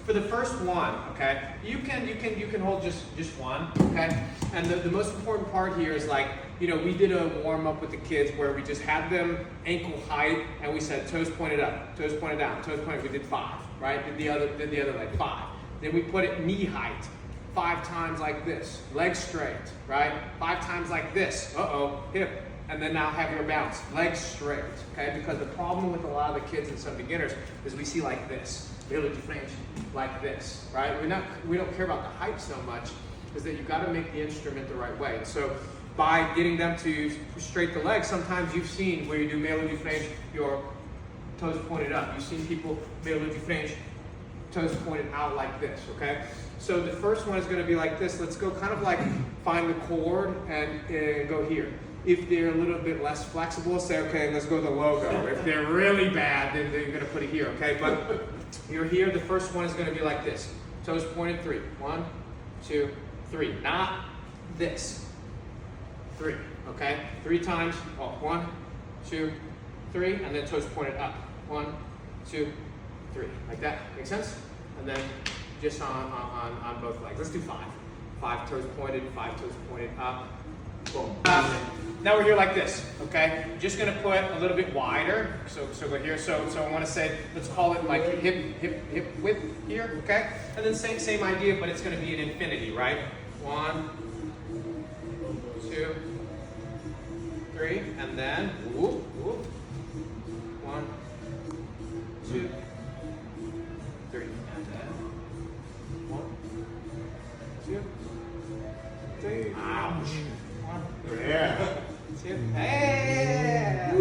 for the first one, okay, you can hold just one, okay? And the most important part here is like, you know, we did a warm up with the kids where we just had them ankle height and we said toes pointed up, toes pointed down, toes pointed. We did 5, right? Did the other leg 5. Then we put it knee height, 5 times like this, legs straight, right? 5 times like this, hip. And then now have your bounce, legs straight, okay? Because the problem with a lot of the kids and some beginners is we see like this, Meia Lua de Frente, like this, right? We don't care about the height so much, is that you gotta make the instrument the right way. And so by getting them to straight the legs, sometimes you've seen where you do Meia Lua de Frente, your toes pointed up. You've seen people Meia Lua de Frente, toes pointed out like this, okay? So the first one is gonna be like this. Let's go kind of like find the chord and go here. If they're a little bit less flexible, say, okay, let's go to the logo. If they're really bad, then they're gonna put it here, okay? But you're here, the first one is gonna be like this. Toes pointed 3. 1, 2, 3. Not this. 3, okay? 3 times, 1, 2, 3, and then toes pointed up. 1, 2, 3. Like that, make sense? And then just on both legs. Let's do 5. 5 toes pointed, 5 toes pointed up. Boom. Now we're here like this, okay? Just gonna put a little bit wider. So go here. So I want to say, let's call it like hip width here, okay? And then same idea, but it's gonna be an infinity, right? 1, 2, 3, and then whoop, whoop. 1, 2, 3, and then 1, 2, 3. Ouch. Yeah. Hey.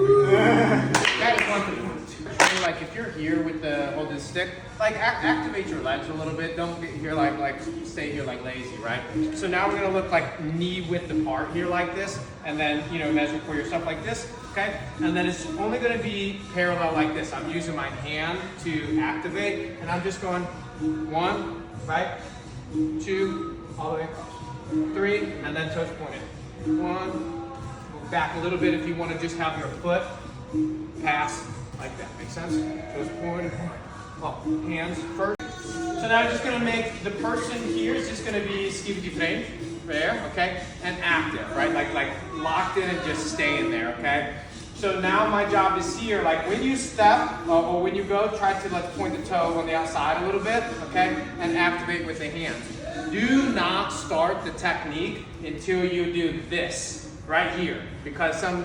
That is one thing. Like if you're here with the holding stick, like activate your legs a little bit. Don't get here like stay here like lazy, right? So now we're gonna look like knee width apart here like this, and then measure for yourself like this, okay? And then it's only gonna be parallel like this. I'm using my hand to activate, and I'm just going 1, right? 2, all the way across. 3, and then toes pointed. 1, back a little bit if you want to just have your foot pass like that. Make sense? Toes pointed. Hands first. So now I'm just going to make the person here is just going to be esquiva de frente, there, okay? And active, right? Like locked in and just staying there, okay? So now my job is here, like when you step or when you go, try to let's point the toe on the outside a little bit, okay? And activate with the hands. Do not start the technique until you do this right here, because some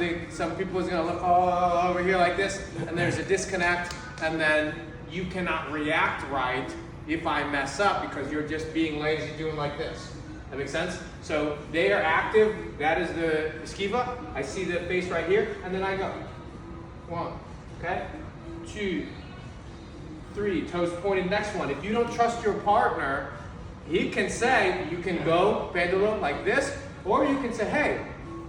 people is gonna look over here like this, and there's a disconnect, and then you cannot react right if I mess up because you're just being lazy doing like this. That makes sense? So they are active. That is the esquiva. I see the face right here, and then I go 1, okay, 2, 3, toes pointed. Next one. If you don't trust your partner, he can say, you can go pendulum like this, or you can say, hey,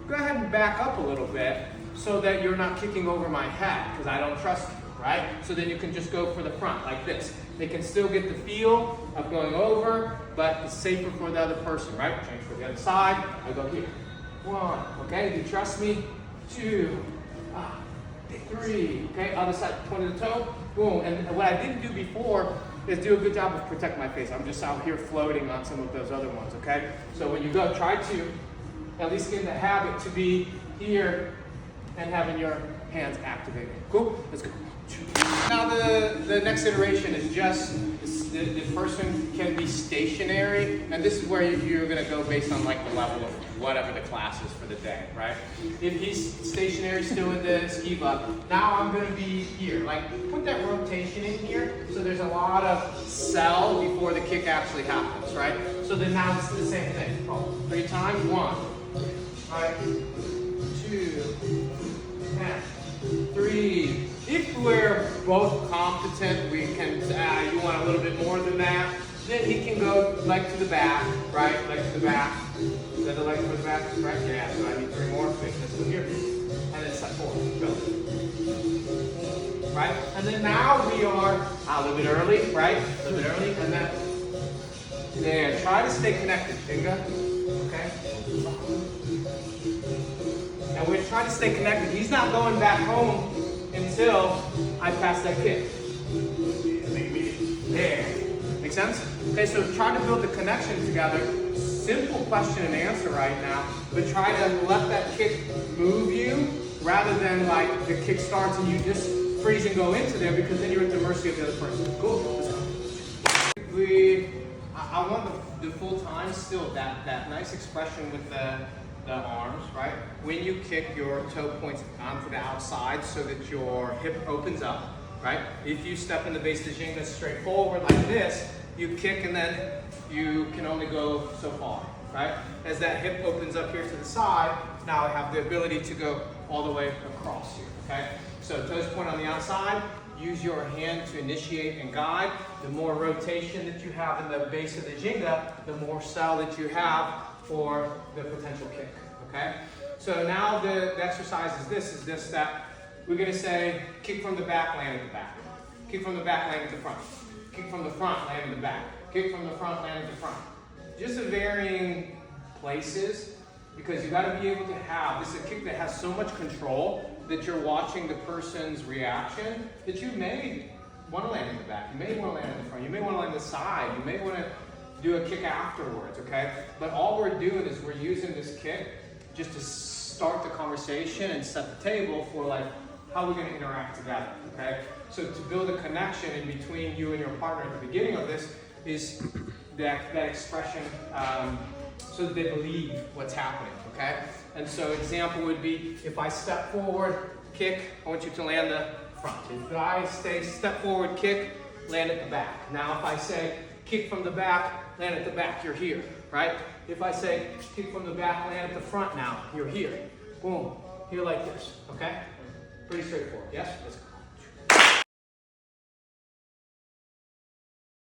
go ahead and back up a little bit so that you're not kicking over my head because I don't trust you, right? So then you can just go for the front like this. They can still get the feel of going over, but it's safer for the other person, right? Change for the other side. I go here. 1, okay? Do you trust me? 2, 3, okay? Other side, point of the toe. Boom. And what I didn't do before is do a good job of protect my face. I'm just out here floating on some of those other ones, okay? So when you go, try to at least get in the habit to be here and having your hands activated. Cool? Let's go. Now the next iteration is just, the person can be stationary, and this is where you're gonna go based on like the level of whatever the class is for the day, right? If he's stationary still in the esquiva, now I'm gonna be here. Like put that rotation in here so there's a lot of cell before the kick actually happens, right? So then now it's the same thing. 3 times, 1, right, 2, and 3. If we're both competent, we can, you want a little bit more than that, then he can go leg to the back, right, leg to the back. Is that the leg to the back, right? Yeah, so I need 3 more, make this one here. And then step 4, go. Right, and then now we are a little bit early, right, a little bit early, and then, there, try to stay connected, finger, okay? And we're trying to stay connected. He's not going back home until I pass that kick. There. Make sense? Okay, so try to build the connection together. Simple question and answer right now, but try to let that kick move you rather than like the kick starts and you just freeze and go into there, because then you're at the mercy of the other person. Cool? Let's go. I want the full time still that nice expression with the arms, right? When you kick, your toe points onto the outside so that your hip opens up, right? If you step in the base of the Jenga straight forward like this, you kick and then you can only go so far, right? As that hip opens up here to the side, now I have the ability to go all the way across here, okay? So toes point on the outside, use your hand to initiate and guide. The more rotation that you have in the base of the Jenga, the more style that you have for the potential kick, okay? So now the exercise is this, that we're gonna say, kick from the back, land at the back. Kick from the back, land at the front. Kick from the front, land in the back. Kick from the front, land at the front. Just at varying places, because you gotta be able to have, this is a kick that has so much control that you're watching the person's reaction that you may want to land in the back, you may want to land in the front, you may want to land the side, you may want to do a kick afterwards, okay? But all we're doing is we're using this kick just to start the conversation and set the table for like, how we're going to interact together, okay? So to build a connection in between you and your partner at the beginning of this is that expression, so that they believe what's happening, okay? And so example would be, if I step forward, kick, I want you to land the front. If I say step forward, kick, land at the back. Now if I say kick from the back, land at the back, you're here, right? If I say kick from the back, land at the front now, you're here. Boom, here like this, okay? Pretty straightforward, yes? Let's go.